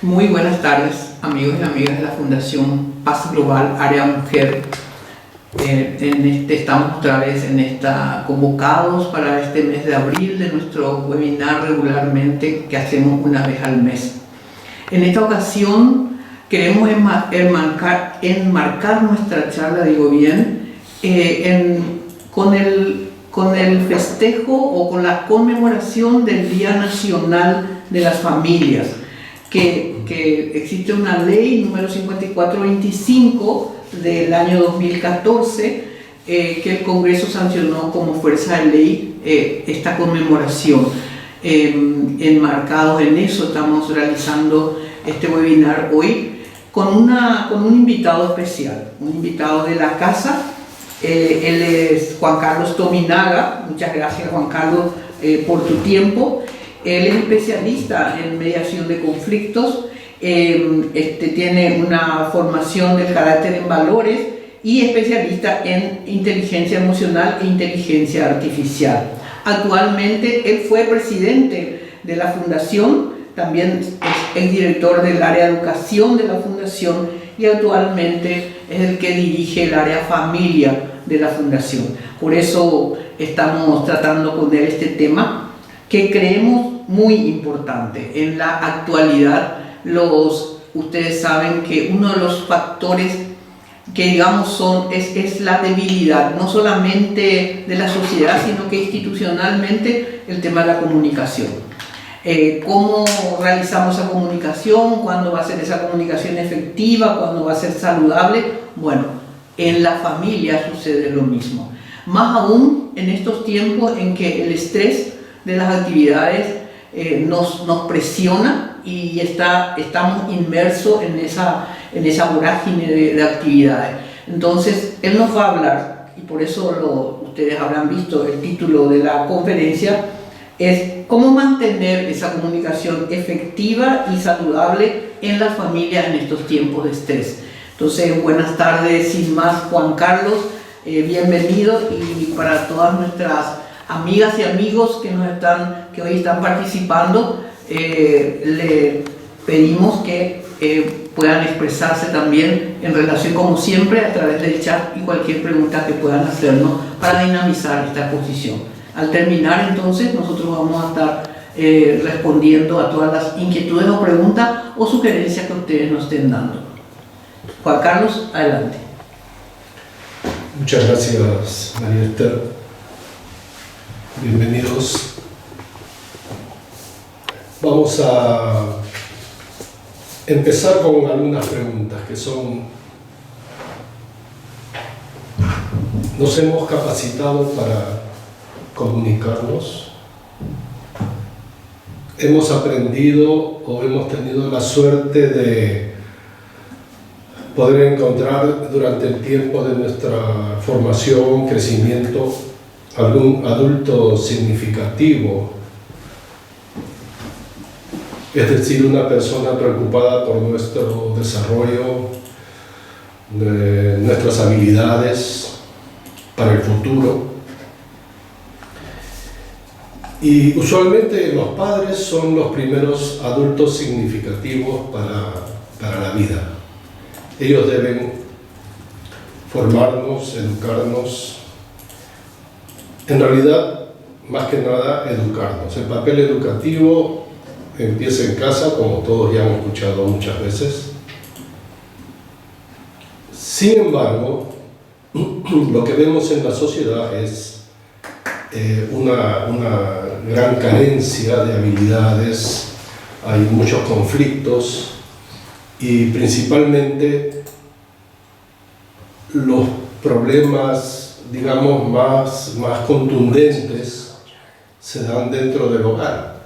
Muy buenas tardes, amigos y amigas de la Fundación Paz Global Área Mujer. Estamos otra vez convocados para este mes de abril de nuestro webinar regularmente que hacemos una vez al mes. En esta ocasión queremos enmarcar nuestra charla, con el festejo o con la conmemoración del Día Nacional de las Familias, que existe una ley número 5425 del año 2014 que el Congreso sancionó como fuerza de ley esta conmemoración. Enmarcados en eso estamos realizando este webinar hoy con un invitado especial, un invitado de la casa. Él es Juan Carlos Tominaga. Muchas gracias, Juan Carlos, por tu tiempo. Él es especialista en mediación de conflictos, tiene una formación del carácter en valores y especialista en inteligencia emocional e inteligencia artificial. Actualmente él fue presidente de la Fundación, también es el director del área de educación de la Fundación y actualmente es el que dirige el área familia de la Fundación. Por eso estamos tratando con él este tema que creemos muy importante. En la actualidad, ustedes saben que uno de los factores que digamos es la debilidad, no solamente de la sociedad, sino que institucionalmente el tema de la comunicación. ¿Cómo realizamos esa comunicación? ¿Cuándo va a ser esa comunicación efectiva? ¿Cuándo va a ser saludable? Bueno, en la familia sucede lo mismo. Más aún en estos tiempos en que el estrés de las actividades nos presiona y estamos inmersos en esa vorágine de actividades. Entonces, él nos va a hablar, y por eso ustedes habrán visto el título de la conferencia, es cómo mantener esa comunicación efectiva y saludable en las familias en estos tiempos de estrés. Entonces, buenas tardes, sin más, Juan Carlos, bienvenido, y para todas nuestras amigas y amigos que hoy están participando, le pedimos que puedan expresarse también en relación, como siempre, a través del chat y cualquier pregunta que puedan hacernos para dinamizar esta exposición. Al terminar, entonces, nosotros vamos a estar respondiendo a todas las inquietudes o preguntas o sugerencias que ustedes nos estén dando. Juan Carlos, adelante. Muchas gracias, María Esther. Bienvenidos. Vamos a empezar con algunas preguntas que son: ¿nos hemos capacitado para comunicarnos? ¿Hemos aprendido o hemos tenido la suerte de poder encontrar durante el tiempo de nuestra formación, crecimiento, algún adulto significativo? Es decir, una persona preocupada por nuestro desarrollo, de nuestras habilidades para el futuro. Y usualmente los padres son los primeros adultos significativos para la vida. Ellos deben formarnos, educarnos. En realidad, más que nada, educarnos. El papel educativo empieza en casa, como todos ya han escuchado muchas veces. Sin embargo, lo que vemos en la sociedad es una gran carencia de habilidades, hay muchos conflictos y principalmente los problemas, digamos, más contundentes se dan dentro del hogar.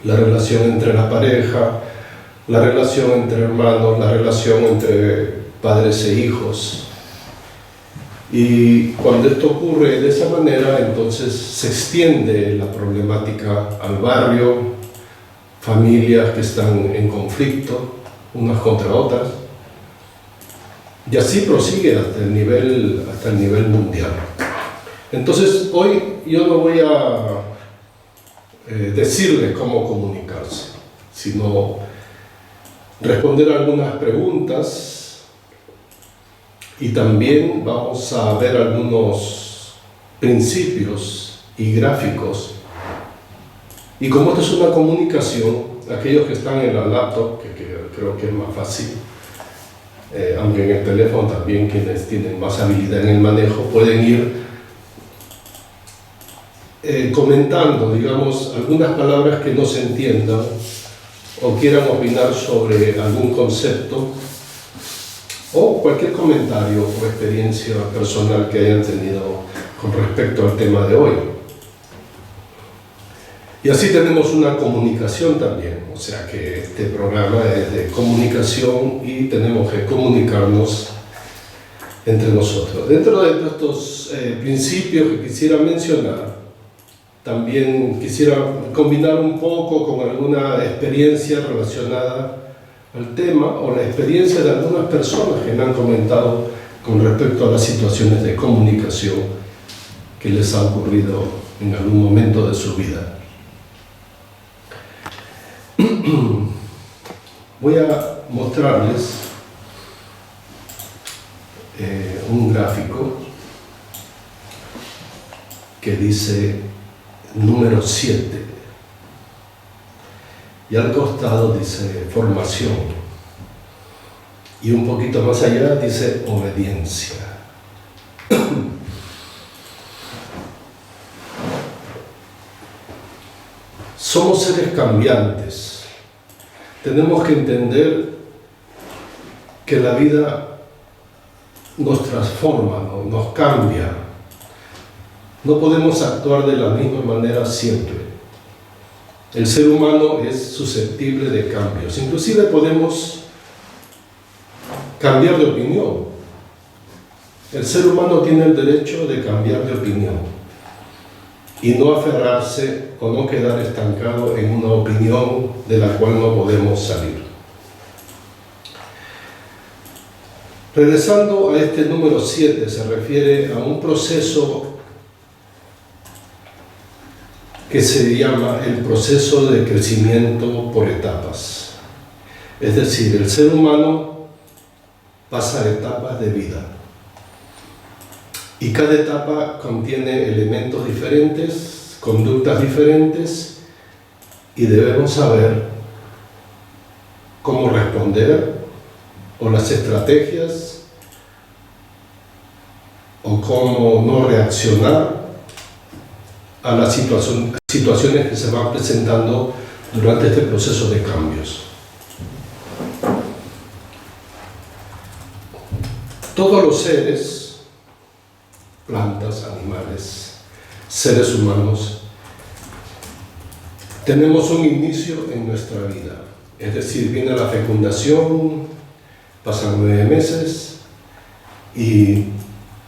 La relación entre la pareja, la relación entre hermanos, la relación entre padres e hijos. Y cuando esto ocurre de esa manera, entonces se extiende la problemática al barrio, familias que están en conflicto unas contra otras, y así prosigue hasta el nivel mundial. Entonces, hoy yo no voy a decirles cómo comunicarse, sino responder algunas preguntas y también vamos a ver algunos principios y gráficos. Y como esto es una comunicación, aquellos que están en la laptop, que creo que es más fácil, aunque en el teléfono también quienes tienen más habilidad en el manejo pueden ir comentando, digamos, algunas palabras que no se entiendan o quieran opinar sobre algún concepto o cualquier comentario o experiencia personal que hayan tenido con respecto al tema de hoy. Y así tenemos una comunicación también, o sea que este programa es de comunicación y tenemos que comunicarnos entre nosotros. Dentro de estos principios que quisiera mencionar, también quisiera combinar un poco con alguna experiencia relacionada al tema o la experiencia de algunas personas que me han comentado con respecto a las situaciones de comunicación que les ha ocurrido en algún momento de su vida. Voy a mostrarles un gráfico que dice número 7 y al costado dice formación y un poquito más allá dice obediencia. Somos seres cambiantes. Tenemos que entender que la vida nos transforma, nos cambia. No podemos actuar de la misma manera siempre. El ser humano es susceptible de cambios. Inclusive podemos cambiar de opinión. El ser humano tiene el derecho de cambiar de opinión y no aferrarse o no quedar estancado en una opinión de la cual no podemos salir. Regresando a este número 7, se refiere a un proceso que se llama el proceso de crecimiento por etapas. Es decir, el ser humano pasa etapas de vida. Y cada etapa contiene elementos diferentes, conductas diferentes, y debemos saber cómo responder, o las estrategias, o cómo no reaccionar a las situaciones que se van presentando durante este proceso de cambios. Todos los seres, plantas, animales, seres humanos, tenemos un inicio en nuestra vida. Es decir, viene la fecundación, pasan 9 meses y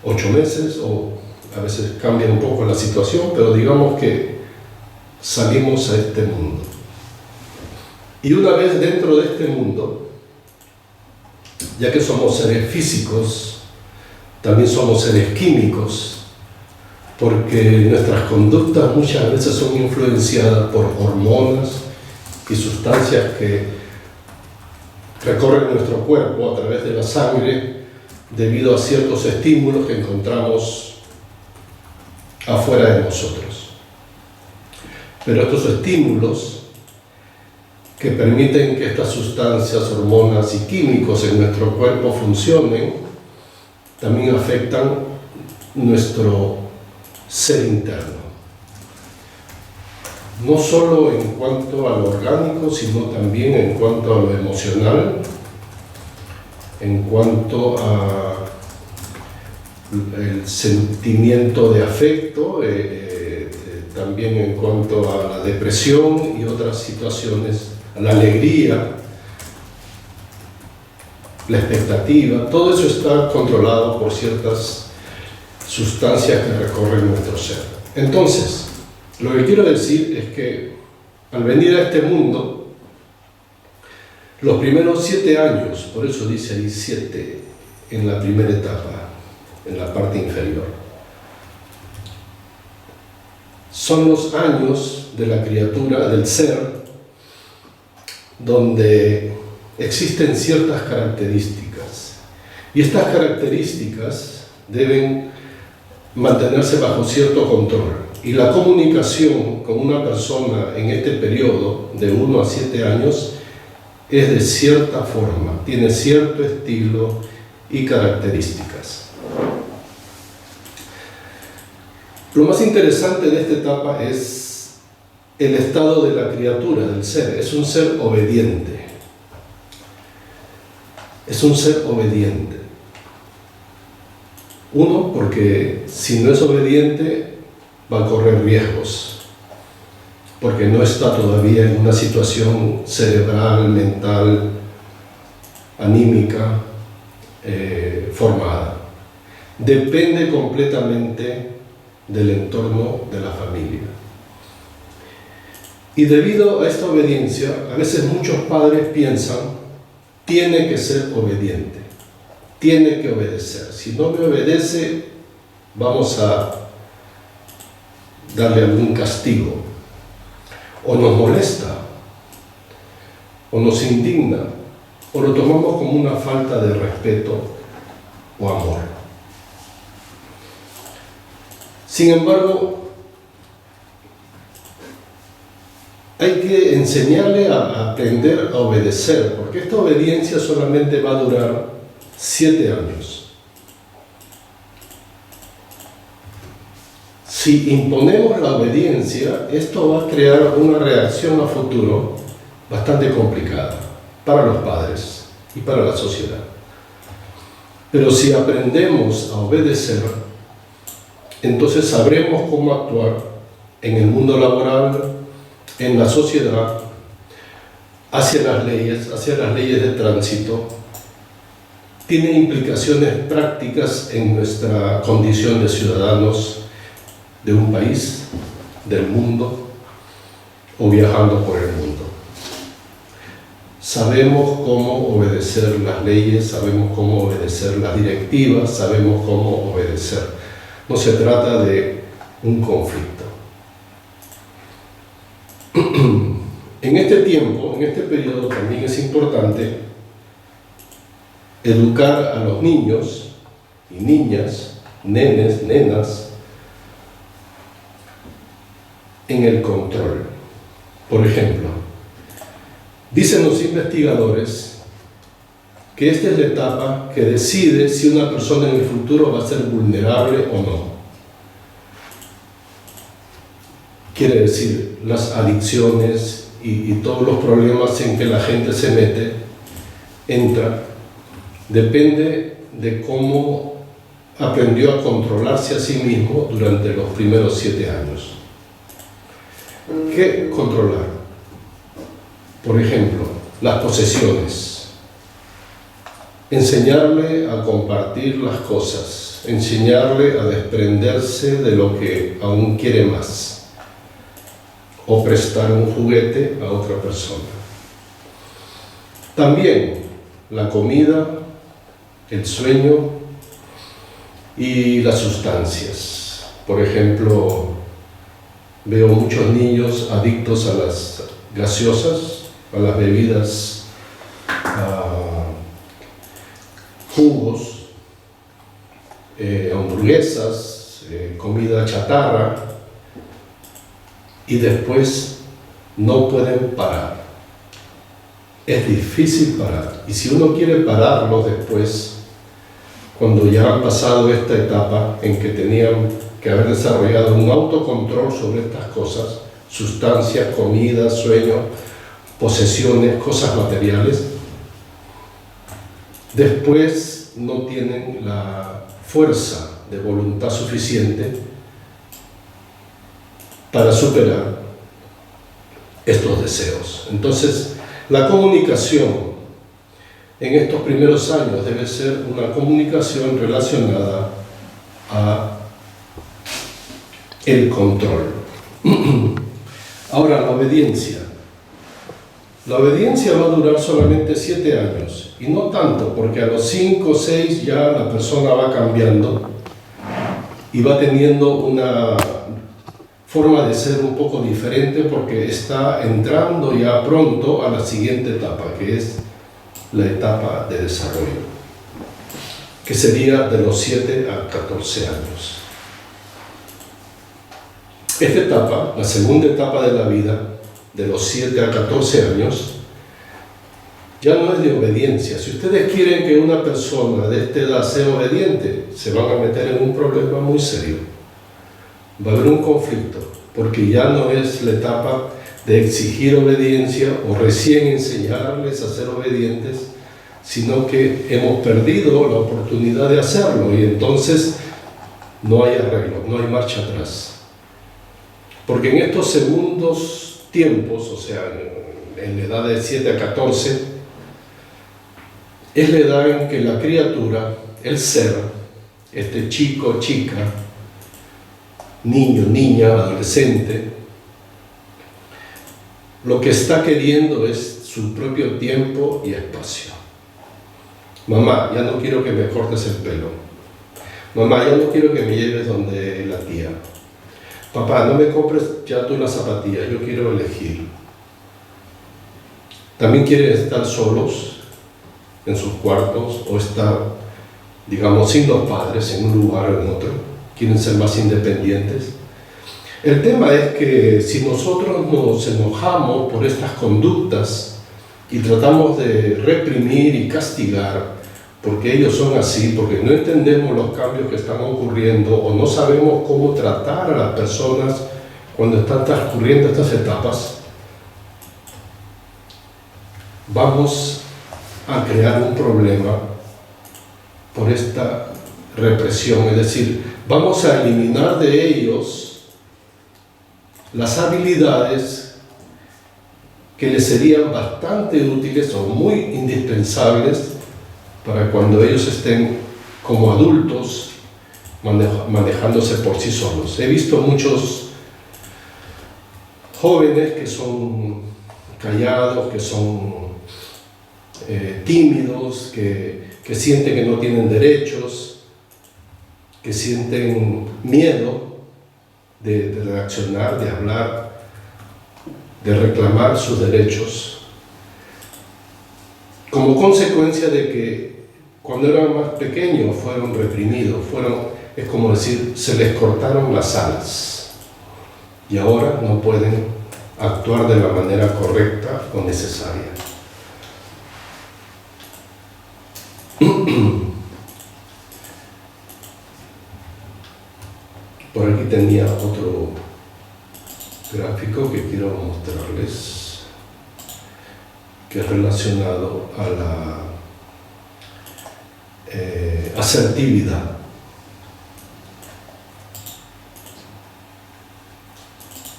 8 meses, o a veces cambia un poco la situación, pero digamos que salimos a este mundo. Y una vez dentro de este mundo, ya que somos seres físicos, también somos seres químicos, porque nuestras conductas muchas veces son influenciadas por hormonas y sustancias que recorren nuestro cuerpo a través de la sangre debido a ciertos estímulos que encontramos afuera de nosotros. Pero estos estímulos que permiten que estas sustancias, hormonas y químicos en nuestro cuerpo funcionen, también afectan nuestro ser interno. No solo en cuanto a lo orgánico, sino también en cuanto a lo emocional, en cuanto a el sentimiento de afecto, también en cuanto a la depresión y otras situaciones, a la alegría, la expectativa. Todo eso está controlado por ciertas sustancias que recorren nuestro ser. Entonces, lo que quiero decir es que al venir a este mundo, los primeros 7 años, por eso dice ahí 7 en la primera etapa, en la parte inferior, son los años de la criatura, del ser, donde existen ciertas características y estas características deben mantenerse bajo cierto control. Y la comunicación con una persona en este periodo de 1 a 7 años es de cierta forma, tiene cierto estilo y características. Lo más interesante de esta etapa es el estado de la criatura, del ser. Es un ser obediente. Es un ser obediente. Uno, porque si no es obediente, va a correr riesgos, porque no está todavía en una situación cerebral, mental, anímica, formada. Depende completamente del entorno de la familia. Y debido a esta obediencia, a veces muchos padres piensan, tiene que ser obediente, tiene que obedecer. Si no me obedece, vamos a darle algún castigo, o nos molesta, o nos indigna, o lo tomamos como una falta de respeto o amor. Sin embargo, hay que enseñarle a aprender a obedecer, porque esta obediencia solamente va a durar 7 años. Si imponemos la obediencia, esto va a crear una reacción a futuro bastante complicada para los padres y para la sociedad. Pero si aprendemos a obedecer, entonces sabremos cómo actuar en el mundo laboral, en la sociedad, hacia las leyes de tránsito. Tiene implicaciones prácticas en nuestra condición de ciudadanos de un país, del mundo, o viajando por el mundo. Sabemos cómo obedecer las leyes, sabemos cómo obedecer las directivas, sabemos cómo obedecer. No se trata de un conflicto. En este tiempo, en este periodo, también es importante educar a los niños y niñas, nenes, nenas, en el control. Por ejemplo, dicen los investigadores que esta es la etapa que decide si una persona en el futuro va a ser vulnerable o no. Quiere decir, las adicciones y todos los problemas en que la gente se mete, entra, depende de cómo aprendió a controlarse a sí mismo durante los primeros 7 años. ¿Qué controlar? Por ejemplo, las posesiones. Enseñarle a compartir las cosas, enseñarle a desprenderse de lo que aún quiere más, o prestar un juguete a otra persona. También la comida, el sueño y las sustancias. Por ejemplo, veo muchos niños adictos a las gaseosas, a las bebidas, jugos, hamburguesas, comida chatarra, y después no pueden parar. Es difícil parar. Y si uno quiere pararlo después, cuando ya han pasado esta etapa en que tenían que haber desarrollado un autocontrol sobre estas cosas, sustancias, comida, sueño, posesiones, cosas materiales, después no tienen la fuerza de voluntad suficiente para superar estos deseos. Entonces, la comunicación en estos primeros años debe ser una comunicación relacionada a el control. Ahora, la obediencia. La obediencia va a durar solamente 7 años, y no tanto, porque a los 5 o 6 ya la persona va cambiando y va teniendo una forma de ser un poco diferente, porque está entrando ya pronto a la siguiente etapa, que es la etapa de desarrollo, que sería de los 7 a 14 años. Esta etapa, la segunda etapa de la vida, de los 7 a 14 años, ya no es de obediencia. Si ustedes quieren que una persona de esta edad sea obediente, se van a meter en un problema muy serio. Va a haber un conflicto, porque ya no es la etapa de exigir obediencia o recién enseñarles a ser obedientes, sino que hemos perdido la oportunidad de hacerlo y entonces no hay arreglo, no hay marcha atrás. Porque en estos segundos tiempos, o sea, en la edad de 7 a 14, es la edad en que la criatura, el ser, este chico, chica, niño, niña, adolescente, lo que está queriendo es su propio tiempo y espacio. Mamá, ya no quiero que me cortes el pelo. Mamá, ya no quiero que me lleves donde la tía. Papá, no me compres ya tú las zapatillas, yo quiero elegir. También quieren estar solos en sus cuartos o estar, digamos, sin los padres en un lugar o en otro. Quieren ser más independientes. El tema es que si nosotros nos enojamos por estas conductas y tratamos de reprimir y castigar porque ellos son así, porque no entendemos los cambios que están ocurriendo o no sabemos cómo tratar a las personas cuando están transcurriendo estas etapas, vamos a crear un problema por esta represión. Es decir, vamos a eliminar de ellos las habilidades que les serían bastante útiles o muy indispensables para cuando ellos estén como adultos manejándose por sí solos. He visto muchos jóvenes que son callados, que son tímidos, que sienten que no tienen derechos, que sienten miedo de reaccionar, de hablar, de reclamar sus derechos, como consecuencia de que cuando eran más pequeños fueron reprimidos, es como decir, se les cortaron las alas y ahora no pueden actuar de la manera correcta o necesaria. Por aquí tenía otro gráfico que quiero mostrarles, que es relacionado a la asertividad.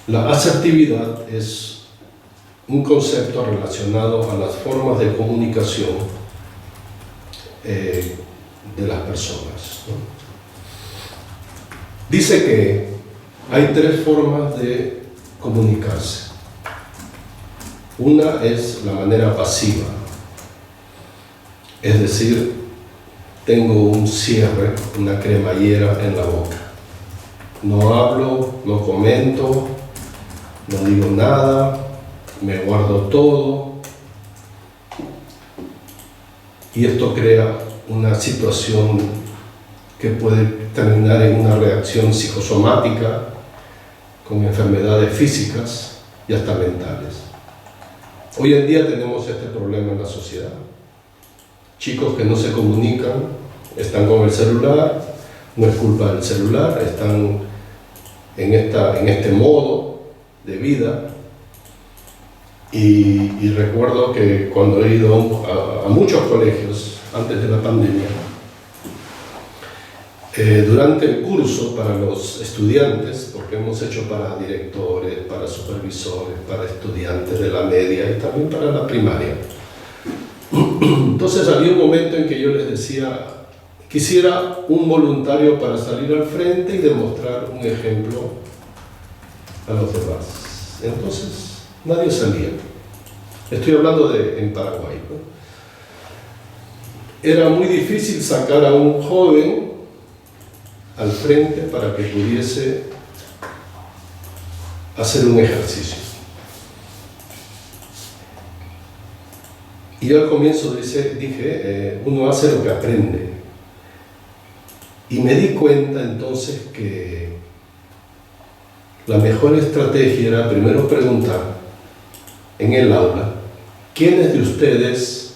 La asertividad es un concepto relacionado a las formas de comunicación de las personas, ¿no? Dice que hay 3 formas de comunicarse. Una es la manera pasiva, es decir, tengo un cierre, una cremallera en la boca. No hablo, no comento, no digo nada, me guardo todo. Y esto crea una situación que puede terminar en una reacción psicosomática, con enfermedades físicas y hasta mentales. Hoy en día tenemos este problema en la sociedad. Chicos que no se comunican, están con el celular, no es culpa del celular, están en este modo de vida. Y recuerdo que cuando he ido a muchos colegios antes de la pandemia, durante el curso para los estudiantes, porque hemos hecho para directores, para supervisores, para estudiantes de la media y también para la primaria. Entonces había un momento en que yo les decía, quisiera un voluntario para salir al frente y demostrar un ejemplo a los demás. Entonces nadie salía. Estoy hablando en Paraguay, ¿no? Era muy difícil sacar a un joven al frente para que pudiese hacer un ejercicio. Y yo al comienzo dije, uno hace lo que aprende. Y me di cuenta entonces que la mejor estrategia era primero preguntar en el aula, ¿quiénes de ustedes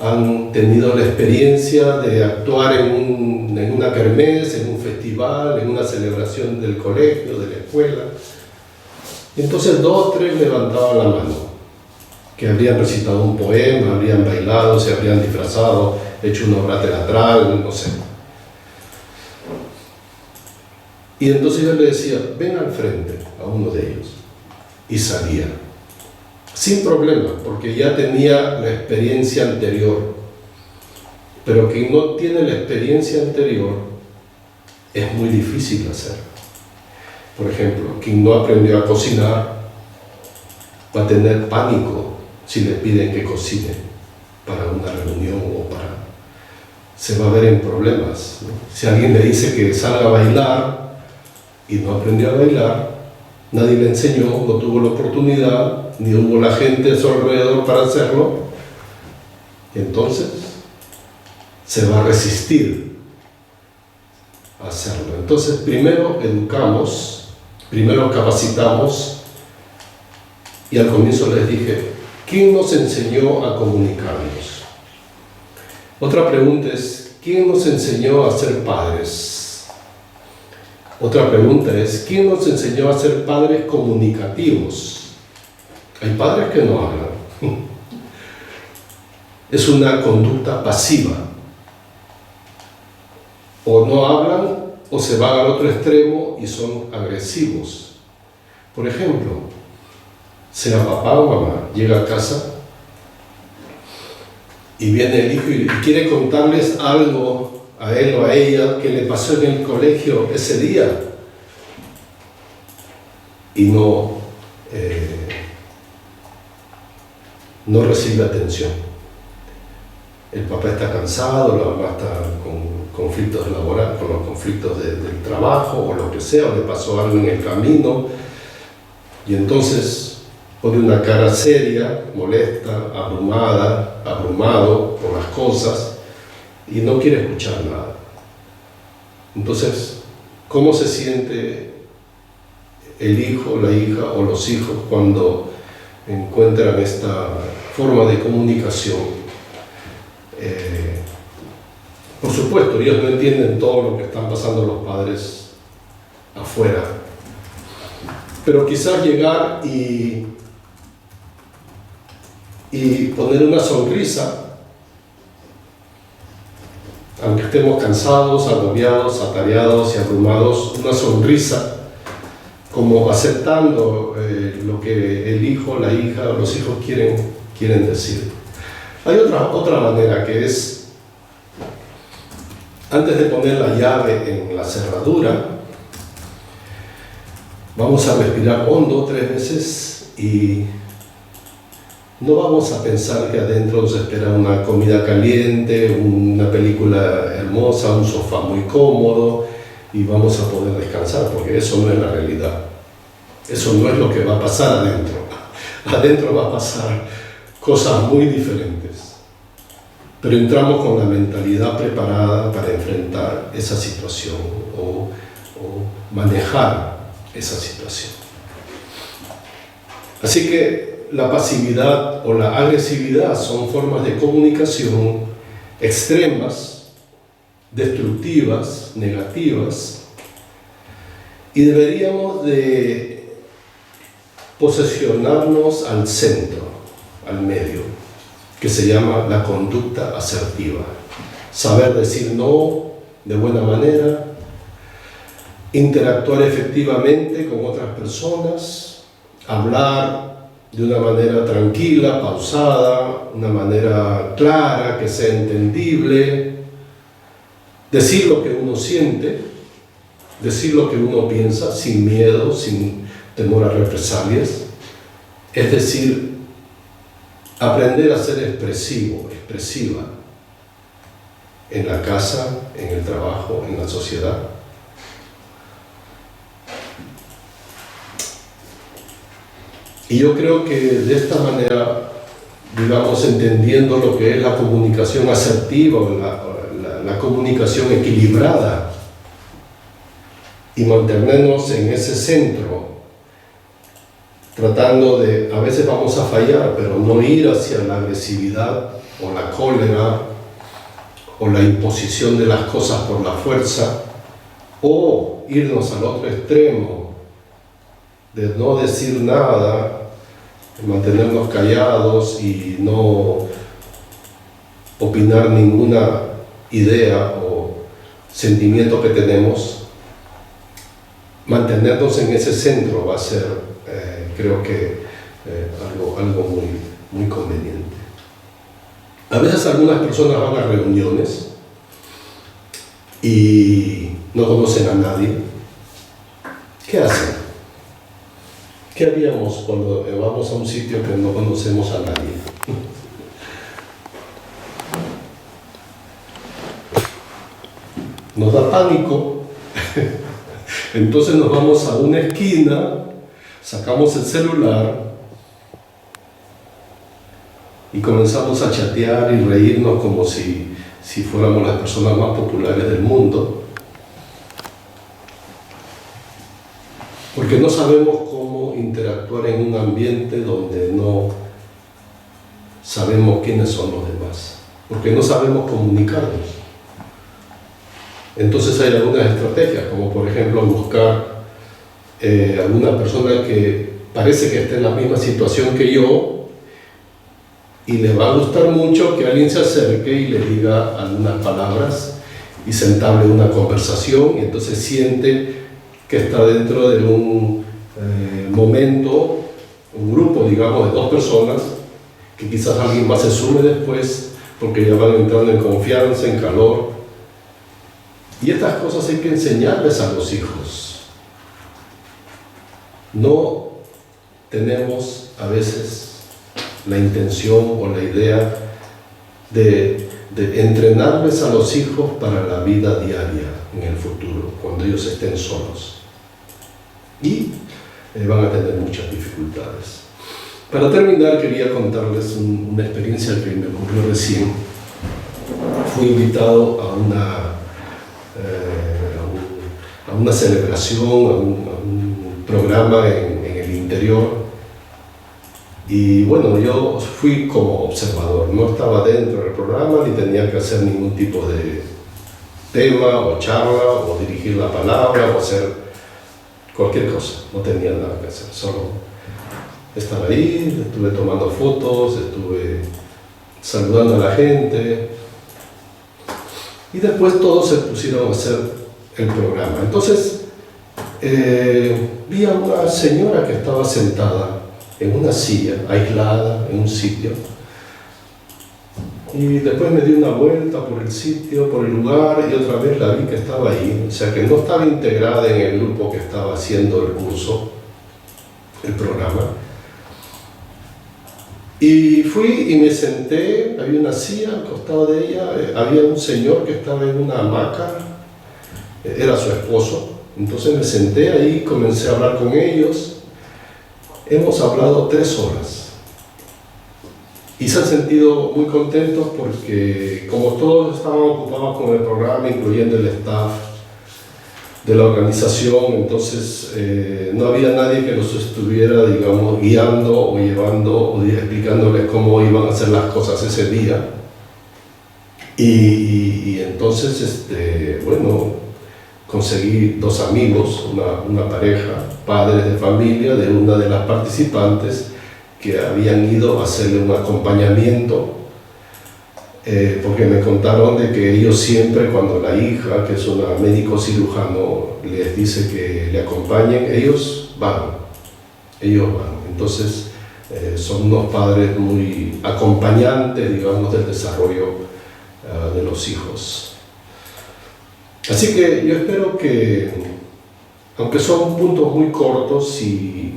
han tenido la experiencia de actuar en una kermés, en un festival, en una celebración del colegio, de la escuela? Y entonces 2 o 3 levantaban la mano, que habrían recitado un poema, habrían bailado, se habrían disfrazado, hecho una obra teatral, no sé. Y entonces yo le decía, ven al frente a uno de ellos. Y salía. Sin problema, porque ya tenía la experiencia anterior. Pero quien no tiene la experiencia anterior, es muy difícil hacer. Por ejemplo, quien no aprendió a cocinar, va a tener pánico si le piden que cocine para una reunión o para... Se va a ver en problemas, ¿no? Si alguien le dice que salga a bailar y no aprendió a bailar, nadie le enseñó, no tuvo la oportunidad, ni hubo la gente a su alrededor para hacerlo, y entonces se va a resistir a hacerlo. Entonces primero educamos, primero capacitamos, y al comienzo les dije, ¿quién nos enseñó a comunicarnos? Otra pregunta es, ¿quién nos enseñó a ser padres? Otra pregunta es, ¿quién nos enseñó a ser padres comunicativos? Hay padres que no hablan. Es una conducta pasiva. O no hablan o se van al otro extremo y son agresivos. Por ejemplo, sea papá o mamá, llega a casa y viene el hijo y quiere contarles algo a él o a ella que le pasó en el colegio ese día y no recibe atención. El papá está cansado, la mamá está con conflictos laborales, con los conflictos del trabajo o lo que sea, o le pasó algo en el camino y entonces pone una cara seria, molesta, abrumada, abrumado por las cosas y no quiere escuchar nada. Entonces, ¿cómo se siente el hijo, la hija o los hijos cuando encuentran esta forma de comunicación? Por supuesto, ellos no entienden todo lo que están pasando los padres afuera, pero quizás llegar y poner una sonrisa, aunque estemos cansados, agobiados, atareados y abrumados, una sonrisa, como aceptando lo que el hijo, la hija o los hijos quieren decir. Hay otra manera que es, antes de poner la llave en la cerradura, vamos a respirar hondo 3 veces y no vamos a pensar que adentro nos espera una comida caliente, una película hermosa, un sofá muy cómodo y vamos a poder descansar, porque eso no es la realidad. Eso no es lo que va a pasar adentro. Adentro va a pasar cosas muy diferentes. Pero entramos con la mentalidad preparada para enfrentar esa situación o manejar esa situación. Así que la pasividad o la agresividad son formas de comunicación extremas, destructivas, negativas, y deberíamos de posesionarnos al centro, al medio, que se llama la conducta asertiva. Saber decir no de buena manera, interactuar efectivamente con otras personas, hablar de una manera tranquila, pausada, una manera clara, que sea entendible, decir lo que uno siente, decir lo que uno piensa, sin miedo, sin temor a represalias, es decir, aprender a ser expresivo, expresiva, en la casa, en el trabajo, en la sociedad. Y yo creo que de esta manera digamos, entendiendo lo que es la comunicación asertiva o la comunicación equilibrada y mantenernos en ese centro, tratando de, a veces vamos a fallar, pero no ir hacia la agresividad o la cólera o la imposición de las cosas por la fuerza, o irnos al otro extremo de no decir nada, mantenernos callados y no opinar ninguna idea o sentimiento que tenemos. Mantenernos en ese centro va a ser, creo que, algo muy conveniente. A veces algunas personas van a reuniones y no conocen a nadie. ¿Qué hacen? ¿Qué haríamos cuando vamos a un sitio que no conocemos a nadie? Nos da pánico. Entonces nos vamos a una esquina, sacamos el celular y comenzamos a chatear y reírnos como si fuéramos las personas más populares del mundo, porque no sabemos cómo interactuar en un ambiente donde no sabemos quiénes son los demás, porque no sabemos comunicarnos. Entonces hay algunas estrategias, como por ejemplo buscar alguna persona que parece que esté en la misma situación que yo y le va a gustar mucho que alguien se acerque y le diga algunas palabras y se entable una conversación, y entonces siente que está dentro de un momento, un grupo, digamos, de dos personas, que quizás alguien más se sume después porque ya van entrando en confianza, en calor. Y estas cosas hay que enseñarles a los hijos. No tenemos a veces la intención o la idea de entrenarles a los hijos para la vida diaria en el futuro, cuando ellos estén solos. Y van a tener muchas dificultades. Para terminar, quería contarles una experiencia que me ocurrió recién. Fui invitado a una celebración, a un programa en el interior, y bueno, yo fui como observador, no estaba dentro del programa ni tenía que hacer ningún tipo de tema o charla o dirigir la palabra o hacer cualquier cosa, no tenía nada que hacer, solo estar ahí, estuve tomando fotos, estuve saludando a la gente. Y después todos se pusieron a hacer el programa. Entonces, vi a una señora que estaba sentada en una silla, aislada, en un sitio. Y después me di una vuelta por el sitio, por el lugar, y otra vez la vi que estaba ahí. O sea, que no estaba integrada en el grupo que estaba haciendo el curso, el programa. Y fui y me senté, había una silla al costado de ella, había un señor que estaba en una hamaca, era su esposo. Entonces me senté ahí, comencé a hablar con ellos. Hemos hablado 3 horas. Y se han sentido muy contentos porque, como todos estaban ocupados con el programa, incluyendo el staff de la organización, entonces no había nadie que los estuviera, digamos, guiando o llevando o explicándoles cómo iban a hacer las cosas ese día. Y entonces, bueno, conseguí 2 amigos, una pareja, padres de familia de una de las participantes, que habían ido a hacerle un acompañamiento, porque me contaron de que ellos siempre, cuando la hija, que es una médico cirujano, les dice que le acompañen, ellos van. Entonces, son unos padres muy acompañantes, digamos, del desarrollo de los hijos. Así que yo espero que, aunque son puntos muy cortos y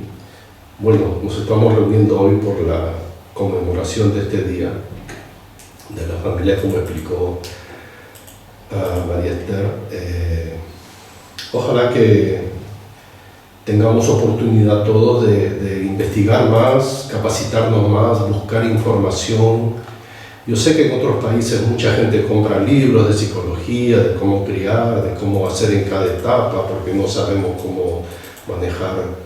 bueno, nos estamos reuniendo hoy por la conmemoración de este día de la familia, como explicó María Esther. Ojalá que tengamos oportunidad todos de investigar más, capacitarnos más, buscar información. Yo sé que en otros países mucha gente compra libros de psicología, de cómo criar, de cómo hacer en cada etapa, porque no sabemos cómo manejar.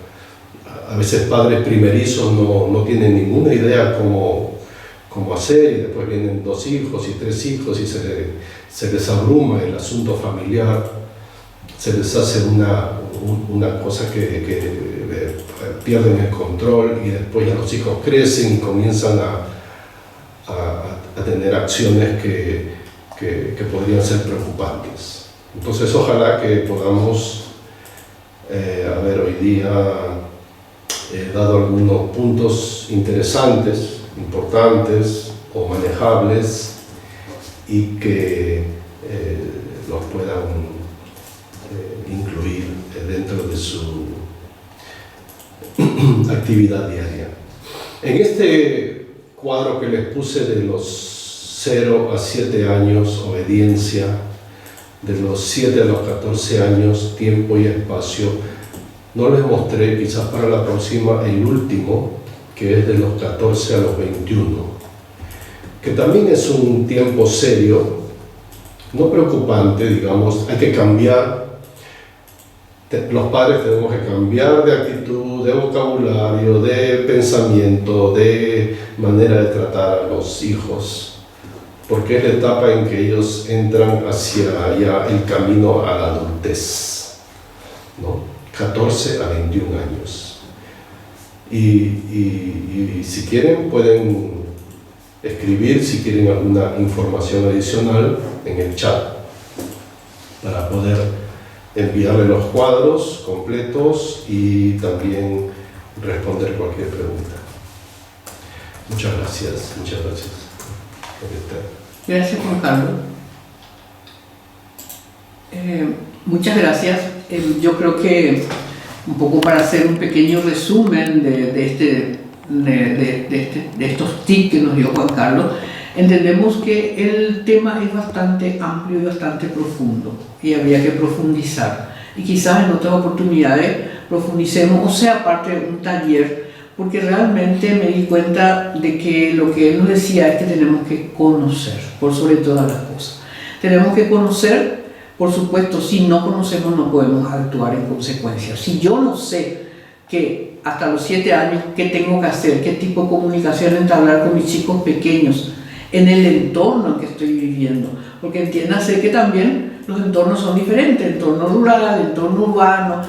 A veces padres primerizos no tienen ninguna idea cómo hacer, y después vienen 2 hijos y 3 hijos y se les abruma el asunto familiar, se les hace una cosa que pierden el control, y después ya los hijos crecen y comienzan a tener acciones que podrían ser preocupantes. Entonces ojalá que podamos haber hoy día dado algunos puntos interesantes, importantes o manejables, y que los puedan incluir dentro de su actividad diaria. En este cuadro que les puse de los 0 a 7 años, obediencia; de los 7 a los 14 años, tiempo y espacio, no les mostré, quizás para la próxima, el último, que es de los 14 a los 21, que también es un tiempo serio, no preocupante, digamos. Hay que cambiar, los padres tenemos que cambiar de actitud, de vocabulario, de pensamiento, de manera de tratar a los hijos, porque es la etapa en que ellos entran hacia ya el camino a la adultez, ¿no? 14 a 21 años. Y si quieren pueden escribir, si quieren alguna información adicional, en el chat, para poder enviarle los cuadros completos y también responder cualquier pregunta. Muchas gracias. Gracias, Juan Carlos. Muchas gracias. Yo creo que, un poco para hacer un pequeño resumen de estos tips que nos dio Juan Carlos, entendemos que el tema es bastante amplio y bastante profundo, y habría que profundizar. Y quizás en otras oportunidades profundicemos, o sea, parte de un taller, porque realmente me di cuenta de que lo que él nos decía es que tenemos que conocer, por sobre todas las cosas. Tenemos que conocer, por supuesto. Si no conocemos no podemos actuar en consecuencia. Si yo no sé que hasta los 7 años qué tengo que hacer, qué tipo de comunicación entablar con mis chicos pequeños, en el entorno en que estoy viviendo, porque entiéndase que también los entornos son diferentes: entorno rural, entorno urbano,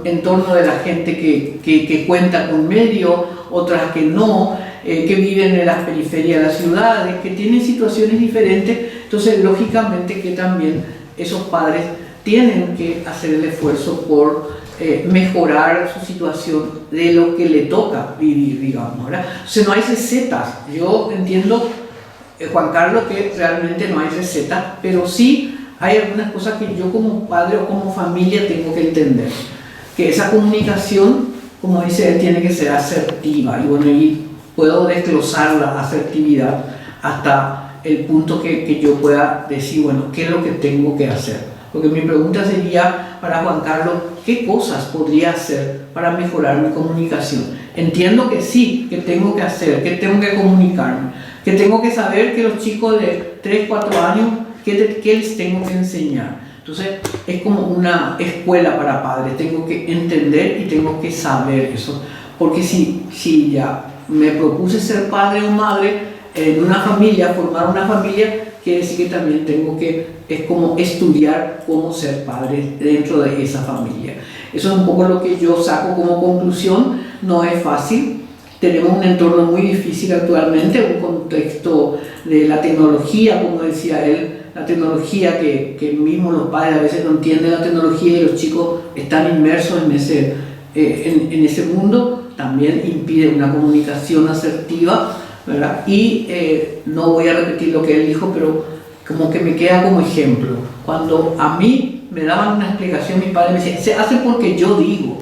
entorno de la gente que cuenta con medios, otras que no, que viven en las periferias de las ciudades, que tienen situaciones diferentes. Entonces, lógicamente que también esos padres tienen que hacer el esfuerzo por mejorar su situación de lo que le toca vivir, digamos, ¿verdad? Entonces, no hay recetas. Yo entiendo, Juan Carlos, que realmente no hay recetas, pero sí hay algunas cosas que yo como padre o como familia tengo que entender. Que esa comunicación, como dice él, tiene que ser asertiva. Y bueno, y puedo desglosar la asertividad hasta el punto que yo pueda decir, bueno, ¿qué es lo que tengo que hacer? Porque mi pregunta sería para Juan Carlos: ¿qué cosas podría hacer para mejorar mi comunicación? Entiendo que sí, que tengo que hacer, que tengo que comunicarme, que tengo que saber que los chicos de 3, 4 años, ¿qué les tengo que enseñar? Entonces, es como una escuela para padres. Tengo que entender y tengo que saber eso. Porque si ya me propuse ser padre o madre en una familia, formar una familia, quiere decir que también tengo que, es como estudiar cómo ser padre dentro de esa familia. Eso es un poco lo que yo saco como conclusión. No es fácil. Tenemos un entorno muy difícil actualmente, un contexto de la tecnología, como decía él, la tecnología que mismo los padres a veces no entienden la tecnología, y los chicos están inmersos en ese mundo. También impide una comunicación asertiva, ¿verdad? Y no voy a repetir lo que él dijo, pero como que me queda como ejemplo. Cuando a mí me daban una explicación, mis padres me decían: se hace porque yo digo.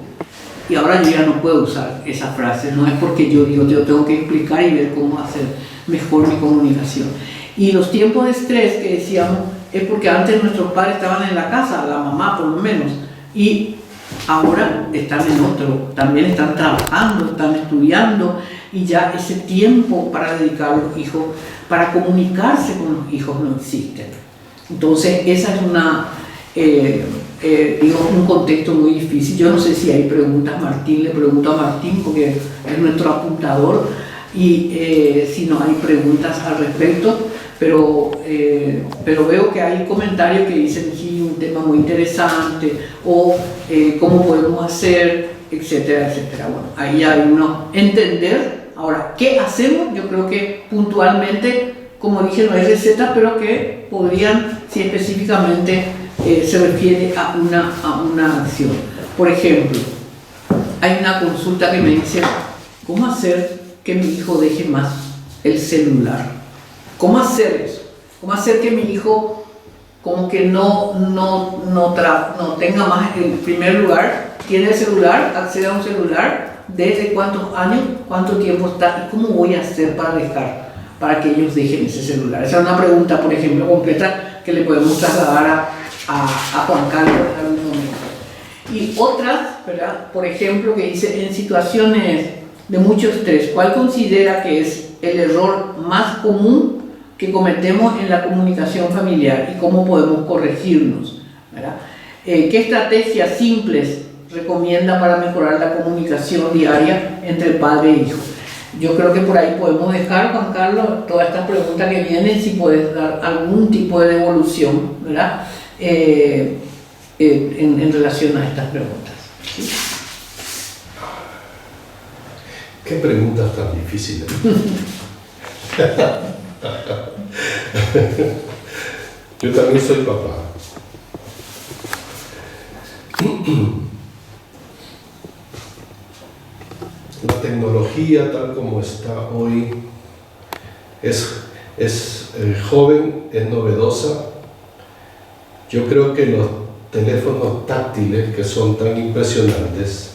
Y ahora yo ya no puedo usar esa frase. No es porque yo digo, yo tengo que explicar y ver cómo hacer mejor mi comunicación. Y los tiempos de estrés que decíamos es porque antes nuestros padres estaban en la casa, la mamá por lo menos, y ahora están en otro, también están trabajando, están estudiando y ya ese tiempo para dedicar a los hijos, para comunicarse con los hijos no existe. Entonces esa es un contexto muy difícil. Yo no sé si hay preguntas, Martín, le pregunto a Martín porque es nuestro apuntador y si no hay preguntas al respecto, pero veo que hay comentarios que dicen sí, un tema muy interesante o cómo podemos hacer, etcétera, etcétera. Bueno, ahí hay uno entender. Ahora, ¿qué hacemos? Yo creo que puntualmente, como dije, no hay receta, pero que podrían, si específicamente se refiere a una acción. Por ejemplo, hay una consulta que me dice, ¿cómo hacer que mi hijo deje más el celular? ¿Cómo hacer eso? ¿Cómo hacer que mi hijo como que no tenga más en primer lugar, tiene el celular, accede a un celular, desde cuántos años, cuánto tiempo está y cómo voy a hacer para que ellos dejen ese celular? Esa es una pregunta, por ejemplo, completa que le podemos trasladar a Juan Carlos en algún momento. Y otras, ¿verdad? Por ejemplo, que dice, en situaciones de mucho estrés, ¿cuál considera que es el error más común que cometemos en la comunicación familiar y cómo podemos corregirnos, ¿verdad? ¿Qué estrategias simples recomienda para mejorar la comunicación diaria entre padre e hijo? Yo creo que por ahí podemos dejar, Juan Carlos, todas estas preguntas que vienen, si puedes dar algún tipo de devolución, ¿verdad? En relación a estas preguntas. ¿Sí? ¿Qué preguntas tan difíciles? Yo también soy papá. La tecnología tal como está hoy es joven, es novedosa. Yo creo que los teléfonos táctiles, que son tan impresionantes,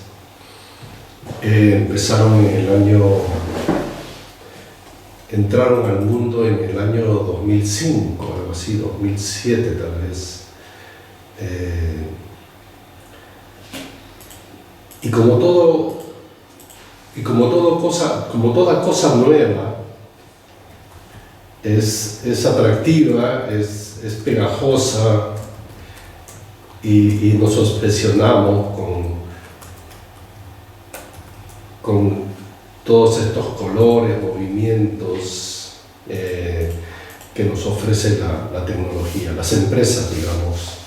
entraron al mundo en el año 2005, algo así, 2007 tal vez. Y como toda cosa nueva, es atractiva, es pegajosa y nos obsesionamos con todos estos colores, movimientos que nos ofrece la tecnología, las empresas, digamos.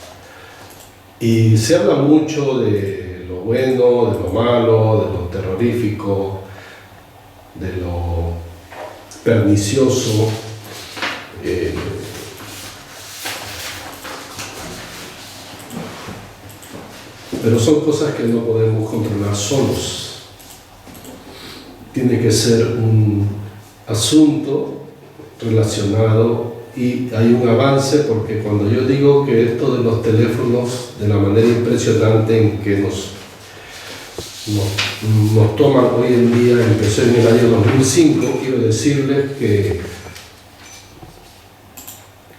Y se habla mucho de lo bueno, de lo malo, de lo terrorífico, de lo pernicioso. Pero son cosas que no podemos controlar solos. Tiene que ser un asunto relacionado y hay un avance, porque cuando yo digo que esto de los teléfonos, de la manera impresionante en que nos toman hoy en día, empezó en el año 2005, quiero decirles que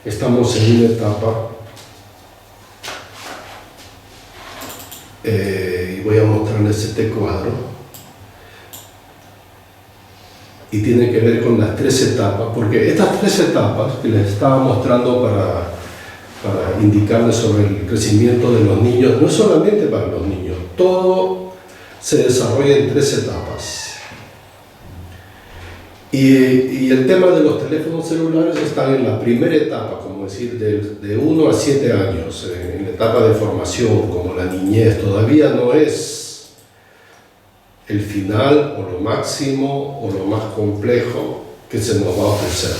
estamos en una etapa, y voy a mostrarles este cuadro, y tiene que ver con las 3 etapas, porque estas 3 etapas que les estaba mostrando para indicarles sobre el crecimiento de los niños, no es solamente para los niños, todo se desarrolla en 3 etapas. Y el tema de los teléfonos celulares está en la primera etapa, como decir, de 1 a 7 años, en la etapa de formación, como la niñez. Todavía no es el final o lo máximo o lo más complejo que se nos va a ofrecer.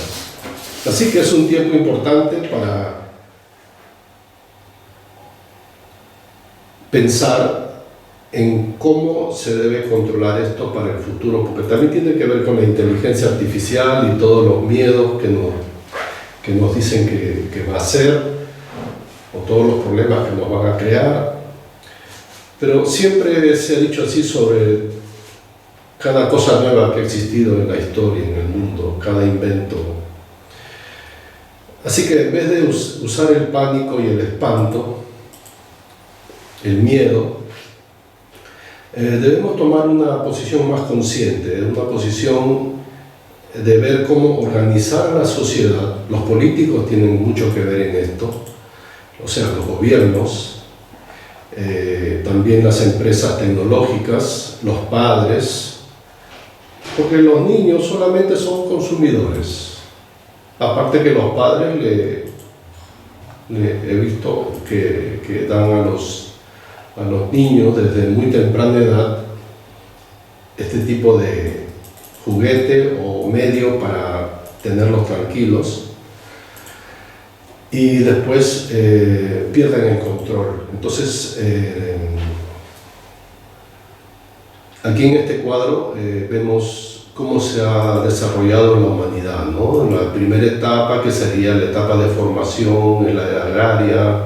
Así que es un tiempo importante para pensar en cómo se debe controlar esto para el futuro, porque también tiene que ver con la inteligencia artificial y todos los miedos que nos dicen que va a ser, o todos los problemas que nos van a crear. Pero siempre se ha dicho así sobre cada cosa nueva que ha existido en la historia, en el mundo, cada invento. Así que en vez de usar el pánico y el espanto, el miedo, Debemos tomar una posición más consciente, una posición de ver cómo organizar la sociedad. Los políticos tienen mucho que ver en esto, o sea, los gobiernos, también las empresas tecnológicas, los padres, porque los niños solamente son consumidores. Aparte que los padres he visto que dan a los niños desde muy temprana edad este tipo de juguete o medio para tenerlos tranquilos, y después pierden el control. Entonces, aquí en este cuadro vemos cómo se ha desarrollado la humanidad, ¿no? En la primera etapa, que sería la etapa de formación en la era agraria,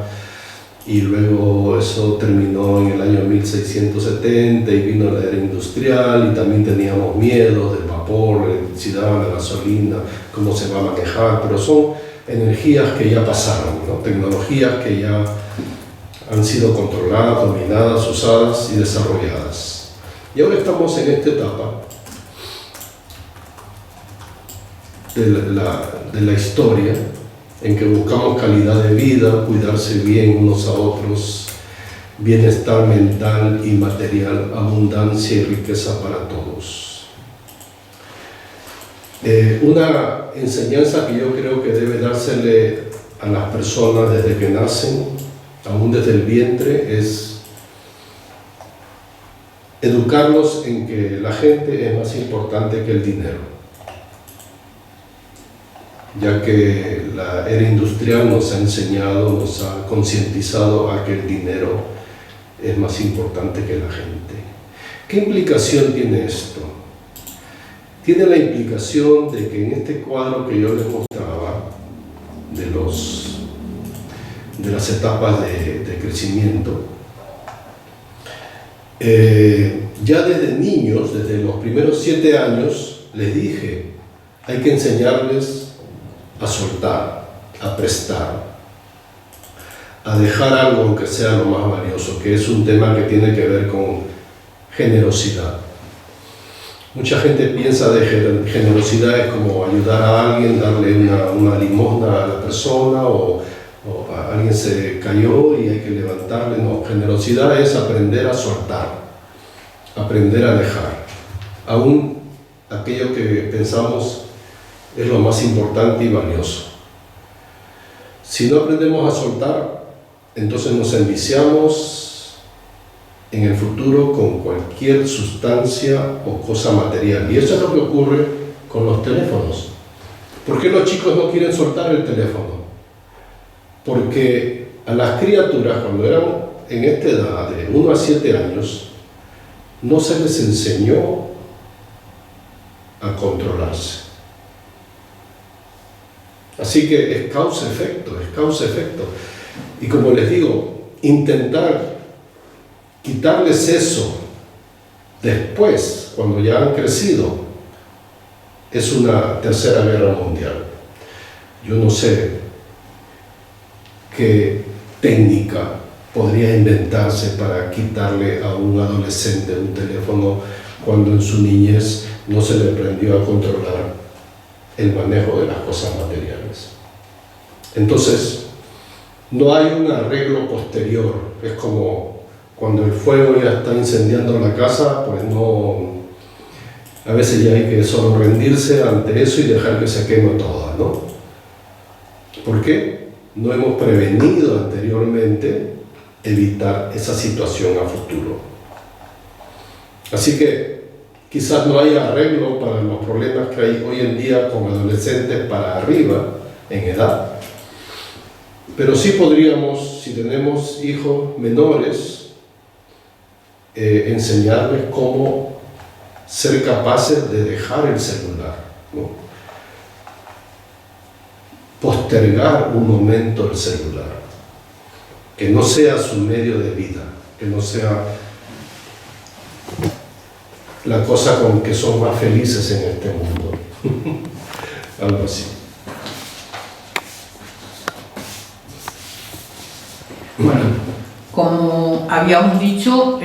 y luego eso terminó en el año 1670 y vino la era industrial, y también teníamos miedos del vapor, la electricidad, la gasolina, cómo se va a manejar, pero son energías que ya pasaron, ¿no? Tecnologías que ya han sido controladas, dominadas, usadas y desarrolladas. Y ahora estamos en esta etapa de la historia, en que buscamos calidad de vida, cuidarse bien unos a otros, bienestar mental y material, abundancia y riqueza para todos. Una enseñanza que yo creo que debe dársele a las personas desde que nacen, aún desde el vientre, es educarlos en que la gente es más importante que el dinero, ya que la era industrial nos ha enseñado, nos ha concientizado a que el dinero es más importante que la gente. ¿Qué implicación tiene esto? Tiene la implicación de que en este cuadro que yo les mostraba, de las etapas de crecimiento, ya desde niños, desde los primeros 7 años, les dije, hay que enseñarles a soltar, a prestar, a dejar algo aunque sea lo más valioso, que es un tema que tiene que ver con generosidad. Mucha gente piensa de generosidad es como ayudar a alguien, darle una limosna a la persona, o a alguien se cayó y hay que levantarle. No, generosidad es aprender a soltar, aprender a dejar, aún aquello que pensamos es lo más importante y valioso. Si no aprendemos a soltar, entonces nos enviciamos en el futuro con cualquier sustancia o cosa material. Y eso es lo que ocurre con los teléfonos. ¿Por qué los chicos no quieren soltar el teléfono? Porque a las criaturas, cuando eran en esta edad de 1 a 7 años, no se les enseñó a controlarse. Así que es causa-efecto, es causa-efecto. Y como les digo, intentar quitarles eso después, cuando ya han crecido, es una tercera guerra mundial. Yo no sé qué técnica podría inventarse para quitarle a un adolescente un teléfono cuando en su niñez no se le aprendió a controlar el manejo de las cosas materiales. Entonces, no hay un arreglo posterior. Es como cuando el fuego ya está incendiando la casa, pues no, a veces ya hay que solo rendirse ante eso y dejar que se queme toda, ¿no? ¿Por qué? No hemos prevenido anteriormente evitar esa situación a futuro. Así que quizás no haya arreglo para los problemas que hay hoy en día con adolescentes para arriba en edad, pero sí podríamos, si tenemos hijos menores, enseñarles cómo ser capaces de dejar el celular, ¿no? Postergar un momento el celular, que no sea su medio de vida, que no sea la cosa con que son más felices en este mundo. Algo así. Bueno, como habíamos dicho,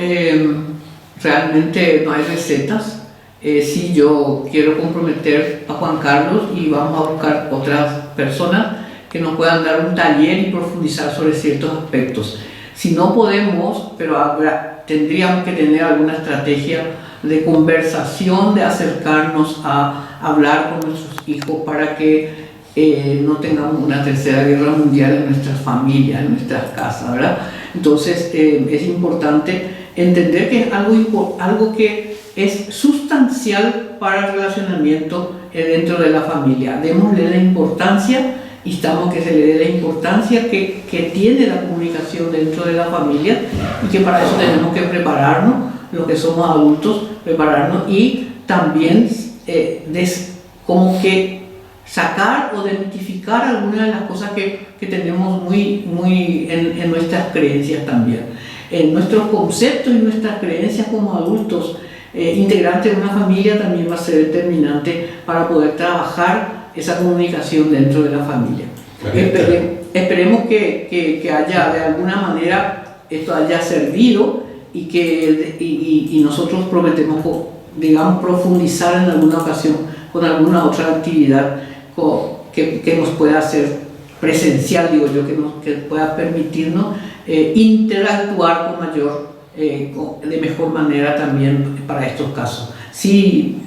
realmente no hay recetas. Sí, yo quiero comprometer a Juan Carlos y vamos a buscar otras personas que nos puedan dar un taller y profundizar sobre ciertos aspectos. Si no podemos, pero tendríamos que tener alguna estrategia de conversación, de acercarnos a hablar con nuestros hijos para que no tengamos una tercera guerra mundial en nuestras familias, en nuestras casas, ¿verdad? Entonces es importante entender que es algo que es sustancial para el relacionamiento dentro de la familia. Démosle la importancia, instamos que se le dé la importancia que tiene la comunicación dentro de la familia y que para eso tenemos que prepararnos, los que somos adultos, prepararnos y también como que sacar o desmitificar algunas de las cosas que tenemos muy en nuestras creencias también. En nuestros conceptos y nuestras creencias como adultos, integrantes de una familia, también va a ser determinante para poder trabajar esa comunicación dentro de la familia. Esperemos que haya, de alguna manera, esto haya servido y nosotros prometemos, digamos, profundizar en alguna ocasión con alguna otra actividad que nos pueda hacer presencial, digo yo, que pueda permitirnos interactuar con mayor, de mejor manera también para estos casos. Sí,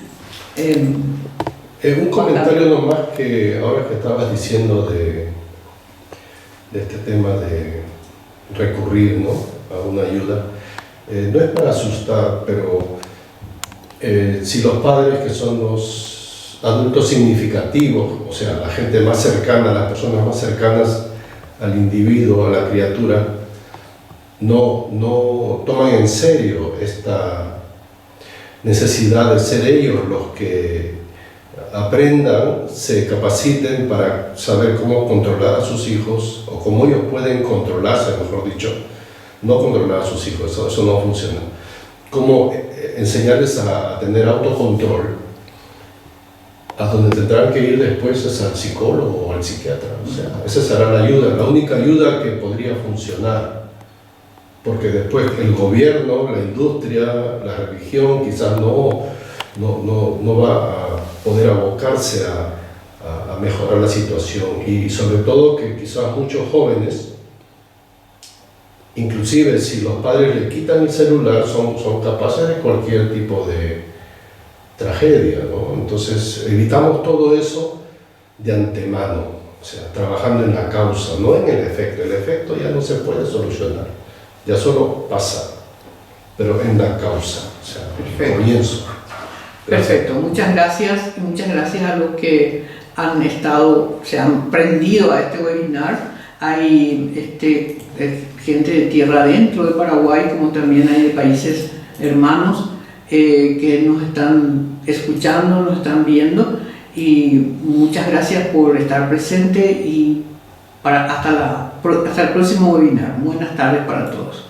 un comentario nomás, que ahora que estabas diciendo de este tema de recurrir, ¿no?, a una ayuda, no es para asustar, pero si los padres, que son los adultos significativos, o sea, la gente más cercana, las personas más cercanas al individuo, a la criatura, no toman en serio esta necesidad de ser ellos los que aprendan, se capaciten para saber cómo controlar a sus hijos, o cómo ellos pueden controlarse, mejor dicho, no controlar a sus hijos, eso no funciona. Cómo enseñarles a tener autocontrol, a donde tendrán que ir después es al psicólogo o al psiquiatra. O sea, esa será la ayuda, la única ayuda que podría funcionar. Porque después el gobierno, la industria, la religión quizás no va a poder abocarse a mejorar la situación. Y sobre todo que quizás muchos jóvenes, inclusive si los padres le quitan el celular, son capaces de cualquier tipo de tragedia, ¿no? Entonces evitamos todo eso de antemano, o sea, trabajando en la causa, no en el efecto. El efecto ya no se puede solucionar, ya solo pasa, pero en la causa, o sea, el comienzo. Perfecto, muchas gracias y muchas gracias a los que se han prendido a este webinar. Hay gente de tierra adentro de Paraguay, como también hay de países hermanos que nos están escuchando, nos están viendo, y muchas gracias por estar presente y hasta el próximo webinar. Buenas tardes para todos.